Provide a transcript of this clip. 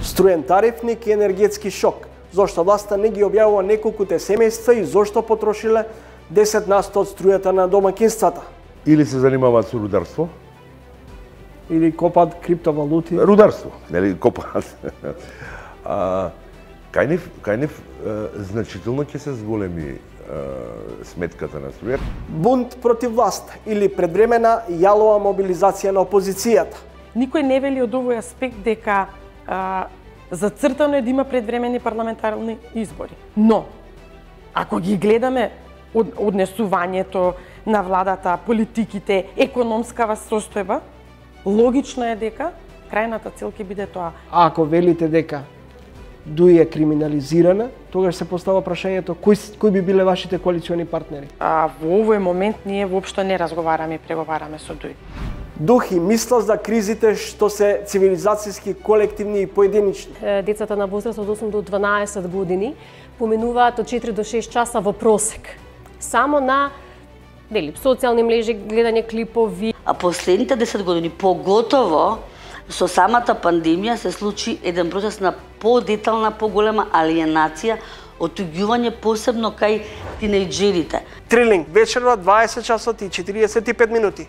Струен тарифник и енергетски шок. Зошто власта не ги објавува неколкуте семејства и зошто потрошиле 10% од струјата на домакинствата? Или се занимаваат со рударство? Или копаат криптовалути? Рударство, нели копаат. Кај нив значително ќе се зголеми сметката на струјата. Бунт против власт или предвремена јалова мобилизација на опозицијата? Никој не вели од овој аспект дека зацртано е да има предвремени парламентарни избори. Но, ако ги гледаме однесувањето на владата, политиките, економскава состојба, логично е дека крајната цел ќе биде тоа. А ако велите дека ДУИ е криминализирана, тогаш се постава прашањето кои би биле вашите коалициони партнери? Во овој момент ние воопшто не разговараме и преговараме со ДУИ. Дух и мисла за кризите што се цивилизацијски, колективни и поединични. Децата на возраст од 8 до 12 години поминуваат од 4 до 6 часа во просек. Само на социјални мрежи, гледање клипови. А последните 10 години, поготово со самата пандемија, се случи еден процес на подетална, поголема алиенација, отуѓување посебно кај тинејџерите. Трилинг вечерва 20 часот и 45 минути.